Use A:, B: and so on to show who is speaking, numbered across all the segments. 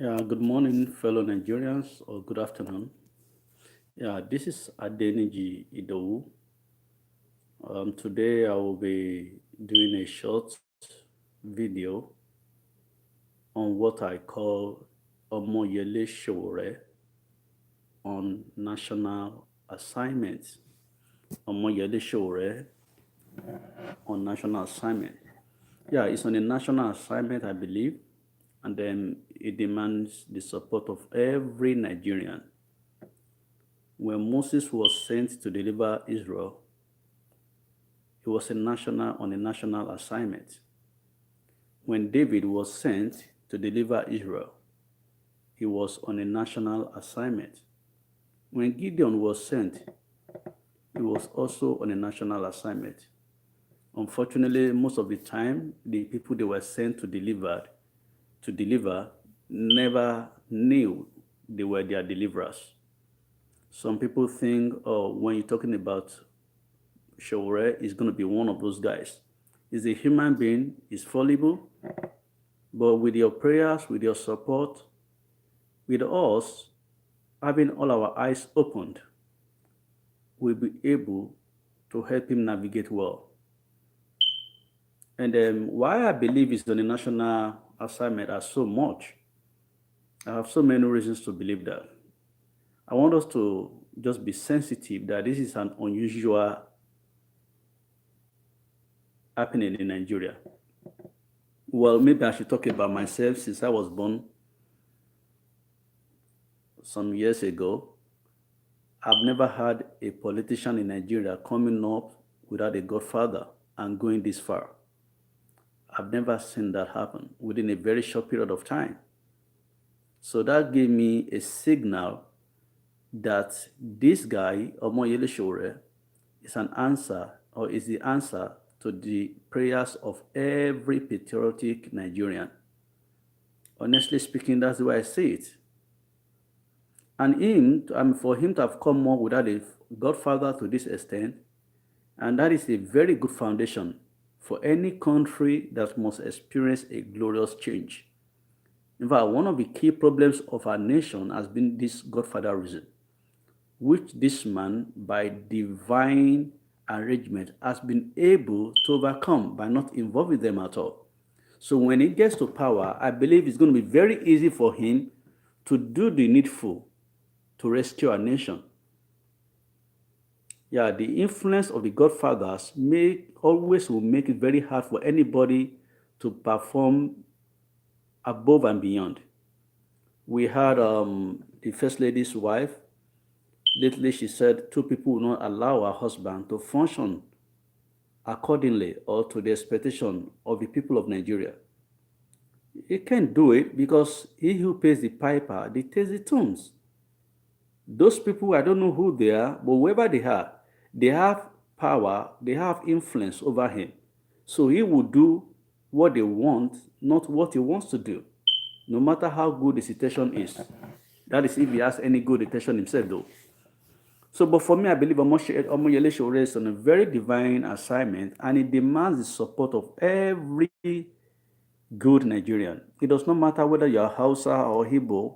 A: Yeah, good morning, fellow Nigerians, or good afternoon. Yeah, this is Adeniji Idowu. Today I will be doing a short video on what I call Omoyele Sowore on national assignment. Omoyele Sowore on national assignment. Yeah, it's on a national assignment, I believe, and then it demands the support of every Nigerian. When Moses was sent to deliver Israel, he was on a national assignment. When David was sent to deliver Israel, he was on a national assignment. When Gideon was sent, he was also on a national assignment. Unfortunately, most of the time, the people they were sent to deliver never knew they were their deliverers. Some people think, oh, when you're talking about Sowore, is going to be one of those guys. He's a human being, he's fallible, but with your prayers, with your support, with us having all our eyes opened, we'll be able to help him navigate well. And why I believe he's on a national assignment are so much. I have so many reasons to believe that. I want us to just be sensitive that this is an unusual happening in Nigeria. Well, maybe I should talk about myself since I was born some years ago. I've never had a politician in Nigeria coming up without a godfather and going this far. I've never seen that happen within a very short period of time. So that gave me a signal that this guy, Omoyele Sowore, is an answer or is the answer to the prayers of every patriotic Nigerian. Honestly speaking, that's the way I see it. And for him to have come up without a godfather to this extent, and that is a very good foundation for any country that must experience a glorious change. In fact, one of the key problems of our nation has been this godfatherism, which this man, by divine arrangement, has been able to overcome by not involving them at all. So when he gets to power, I believe it's going to be very easy for him to do the needful to rescue our nation. Yeah, the influence of the godfathers always will make it very hard for anybody to perform above and beyond. We had the first lady's wife. Lately, she said two people will not allow her husband to function accordingly or to the expectation of the people of Nigeria. He can't do it because he who pays the piper dictates the tunes. Those people, I don't know who they are, but whoever they have power, they have influence over him. So he will do what they want, not what he wants to do, no matter how good the situation is. That is if he has any good intention himself, though. So, but for me, I believe Omoyele Sowore is on a very divine assignment and it demands the support of every good Nigerian. It does not matter whether you're Hausa or Igbo,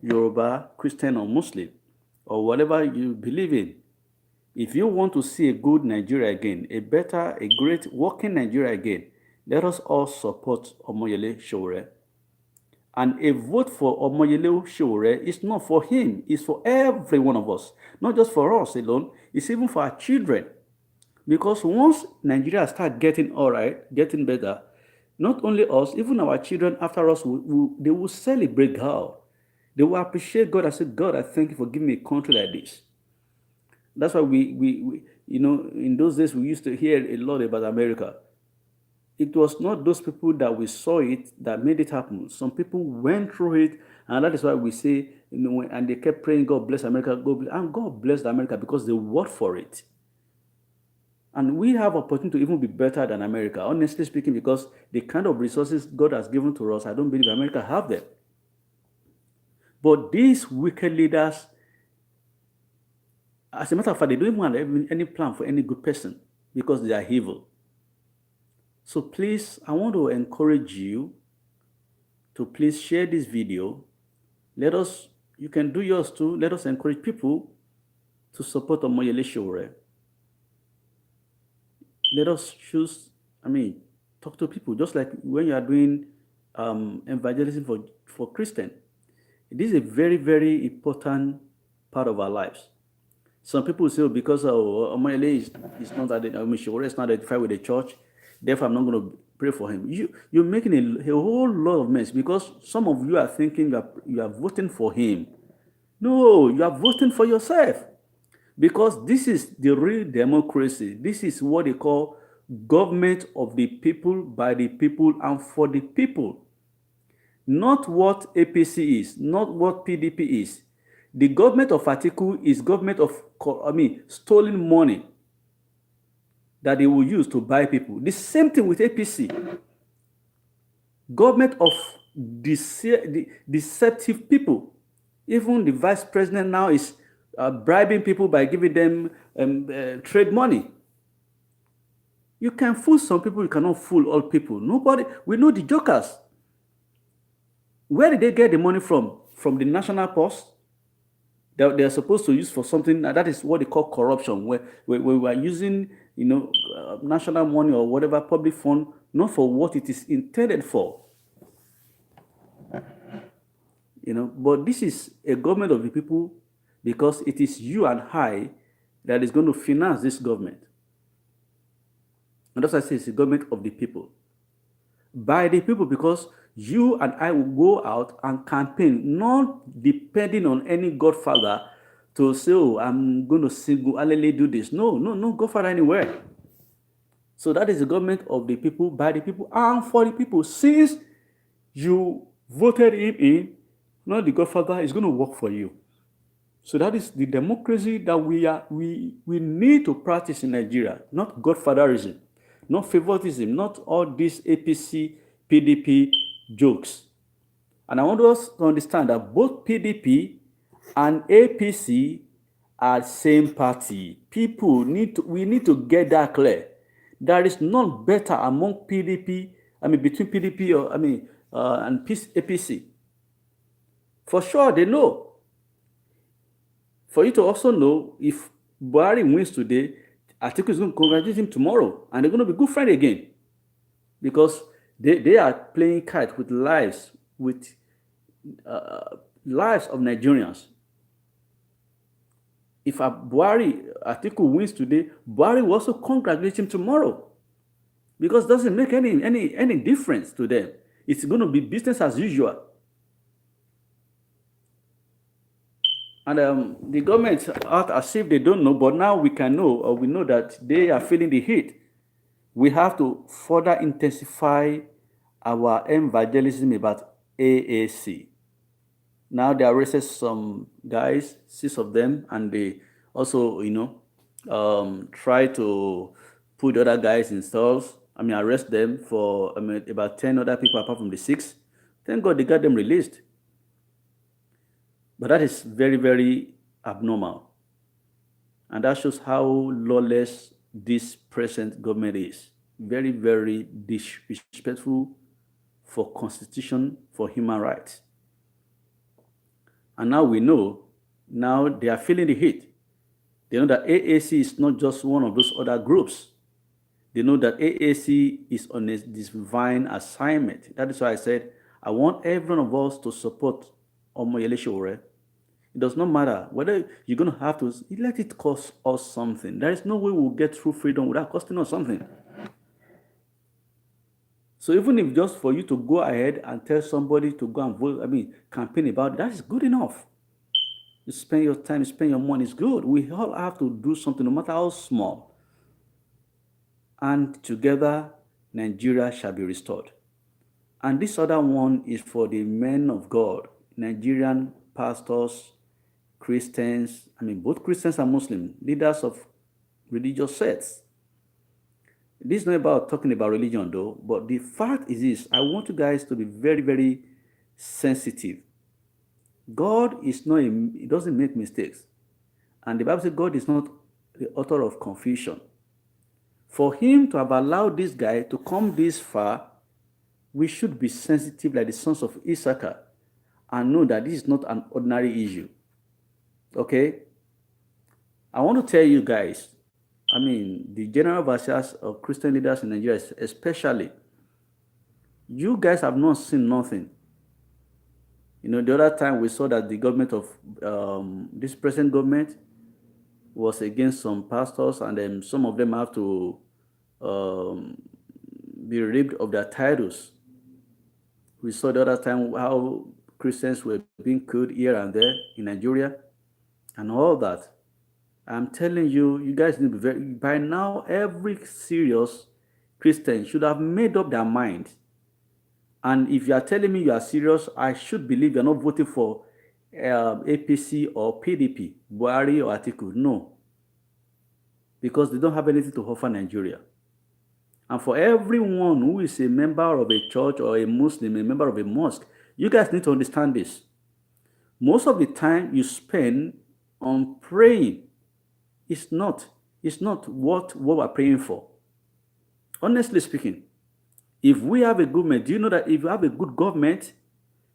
A: Yoruba, Christian or Muslim, or whatever you believe in. If you want to see a good Nigeria again, a great working Nigeria again, let us all support Omoyele Sowore. And a vote for Omoyele Sowore is not for him, it's for every one of us. Not just for us alone, it's even for our children. Because once Nigeria start getting all right, getting better, not only us, even our children after us, they will celebrate God. They will appreciate God and say, God, I thank you for giving me a country like this. That's why in those days, we used to hear a lot about America. It was not those people that we saw it that made it happen. Some people went through it, and that is why we say, and they kept praying, God bless America, and God blessed America because they worked for it. And we have opportunity to even be better than America, honestly speaking, because the kind of resources God has given to us, I don't believe America have them. But these wicked leaders, as a matter of fact, they don't even have any plan for any good person because they are evil. So please, I want to encourage you to please share this video Let us, you can do yours too. Let us encourage people to support Omoyele Sowore. Let us choose, I mean, talk to people, just like when you are doing evangelism for Christian. This is a very, very important part of our lives. Some people say, oh, because Omoyele is not Sowore is not identified with the church, therefore I'm not going to pray for him. You're making a whole lot of mess, because some of you are thinking you are voting for him. No, you are voting for yourself, because this is the real democracy. This is what they call government of the people, by the people, and for the people. Not what APC is, not what PDP is. The government of Atiku is government of, stolen money that they will use to buy people. The same thing with APC. Government of deceptive people. Even the vice president now is bribing people by giving them trade money. You can fool some people, you cannot fool all people. Nobody, we know the jokers. Where did they get the money from? From the national post that they are supposed to use for something. That is what they call corruption, where we are using, national money or whatever public fund, not for what it is intended for. But this is a government of the people, because it is you and I that is going to finance this government. And that's why I say it's a government of the people. By the people, because you and I will go out and campaign, not depending on any godfather to say, oh, I'm going to single-handedly do this. No godfather anywhere. So that is the government of the people, by the people, and for the people. Since you voted him in, not the godfather is going to work for you. So that is the democracy that we need to practice in Nigeria, not godfatherism, not favoritism, not all these APC, PDP jokes. And I want us to understand that both PDP and APC are same party. We need to get that clear. There is none better among PDP, between PDP and APC. For sure, they know. For you to also know, if Buhari wins today, Atiku is going to congratulate him tomorrow, and they're going to be good friends again, because they are playing kite with lives, lives of Nigerians. If Atiku wins today, Buhari will also congratulate him tomorrow, because it doesn't make any difference to them. It's going to be business as usual. And the government act as if they don't know, but now we can know, or we know that they are feeling the heat. We have to further intensify our evangelism about AAC. Now they arrested some guys, 6 of them, and they also, try to put other guys in cells. Arrest them for about 10 other people apart from the 6. Thank God they got them released. But that is very, very abnormal. And that shows how lawless this present government is. Very, very disrespectful for constitution, for human rights. And now we know, now they are feeling the heat. They know that AAC is not just one of those other groups. They know that AAC is on this divine assignment. That is why I said, I want every one of us to support Omoyele Sowore. It does not matter whether you're going to have to let it cost us something. There is no way we'll get true freedom without costing us something. So even if just for you to go ahead and tell somebody to go and vote, campaign about it, that is good enough. You spend your time, you spend your money, it's good. We all have to do something, no matter how small. And together, Nigeria shall be restored. And this other one is for the men of God, Nigerian pastors, Christians, both Christians and Muslims, leaders of religious sects. This is not about talking about religion though, but the fact is this: I want you guys to be very, very sensitive. God is not, He doesn't make mistakes. And the Bible says God is not the author of confusion. For Him to have allowed this guy to come this far, we should be sensitive like the sons of Issachar and know that this is not an ordinary issue. Okay? I want to tell you guys, the general overseers of Christian leaders in Nigeria, especially, you guys have not seen nothing. The other time we saw that the government of this present government was against some pastors, and then some of them have to um, be relieved of their titles. We saw the other time how Christians were being killed here and there in Nigeria and all that. I'm telling you, you guys need to be very, by now, every serious Christian should have made up their mind. And if you are telling me you are serious, I should believe you're not voting for APC or PDP, Buhari or Atiku. No, because they don't have anything to offer Nigeria. And for everyone who is a member of a church or a Muslim, a member of a mosque, you guys need to understand this. Most of the time you spend on praying is not what we're praying for. Honestly speaking, if we have a government, do you know that if you have a good government,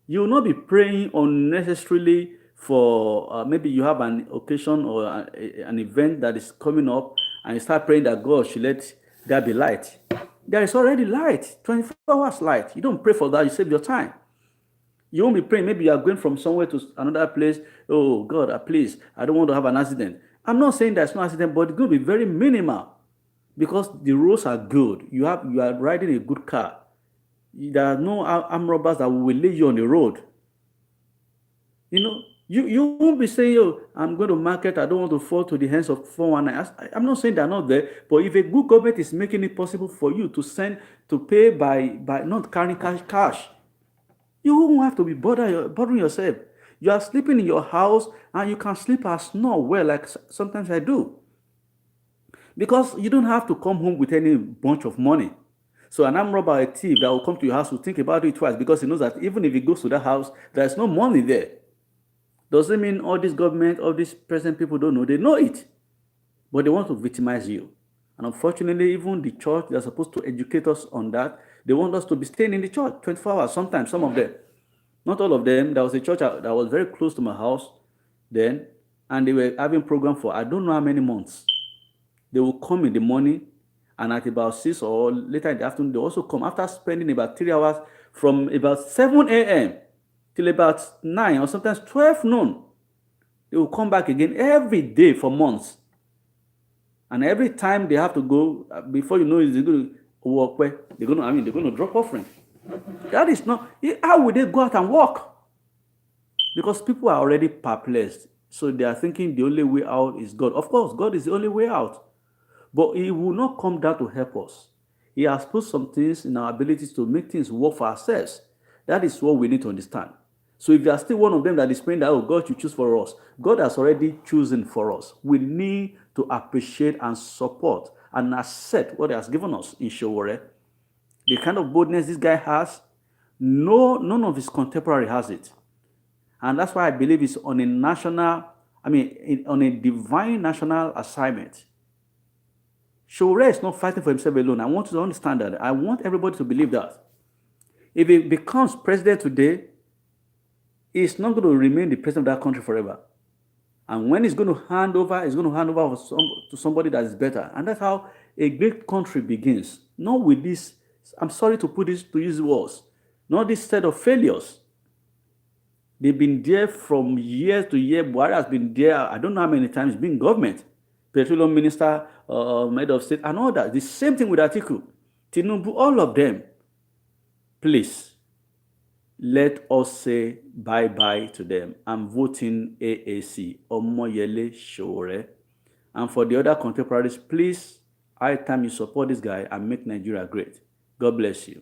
A: you will not be praying unnecessarily for maybe you have an occasion or an event that is coming up, and you start praying that God should let there be light. There is already light, 24 hours light. You don't pray for that, you save your time. You won't be praying. Maybe you are going from somewhere to another place. Oh, God, please, I don't want to have an accident. I'm not saying there's no accident, but it's going to be very minimal because the roads are good. You are riding a good car. There are no armed robbers that will lay you on the road. You won't be saying, oh, I'm going to market, I don't want to fall to the hands of 419. I'm not saying they're not there, but if a good government is making it possible for you to pay by not carrying cash, you won't have to be bothering yourself. You are sleeping in your house and you can sleep and snore well, like sometimes I do. Because you don't have to come home with any bunch of money. So an armed robber, a thief that will come to your house will think about it twice because he knows that even if he goes to that house, there's no money there. Doesn't mean all this government, all these present people don't know. They know it. But they want to victimize you. And unfortunately, even the church, they're supposed to educate us on that. They want us to be staying in the church 24 hours, sometimes, some of them. Not all of them. There was a church that was very close to my house then, and they were having program for I don't know how many months. They will come in the morning, and at about 6 or later in the afternoon, they also come after spending about 3 hours from about 7 a.m. till about 9 or sometimes 12 noon. They will come back again every day for months. And every time they have to go, before you know it, they're going to walk where they're going to drop offering. That is not, how would they go out and walk? Because people are already perplexed. So they are thinking the only way out is God. Of course, God is the only way out. But He will not come down to help us. He has put some things in our abilities to make things work for ourselves. That is what we need to understand. So if you are still one of them that is praying that, oh, God should choose for us, God has already chosen for us. We need to appreciate and support and accept what He has given us in Sowore. The kind of boldness this guy has, none of his contemporary has it. And that's why I believe it's on a on a divine national assignment. Sowore is not fighting for himself alone. I want you to understand that. I want everybody to believe that. If he becomes president today, he's not going to remain the president of that country forever. And when he's going to hand over to somebody that is better. And that's how a great country begins. Not with this, I'm sorry to use words, not this set of failures. They've been there from year to year. Buhari has been there, I don't know how many times, being government, petroleum minister, head of state, and all that. The same thing with Atiku, Tinubu, all of them. Please, let us say bye-bye to them. I'm voting AAC, Omoyele Sowore. And for the other contemporaries, please, high time you support this guy and make Nigeria great. God bless you.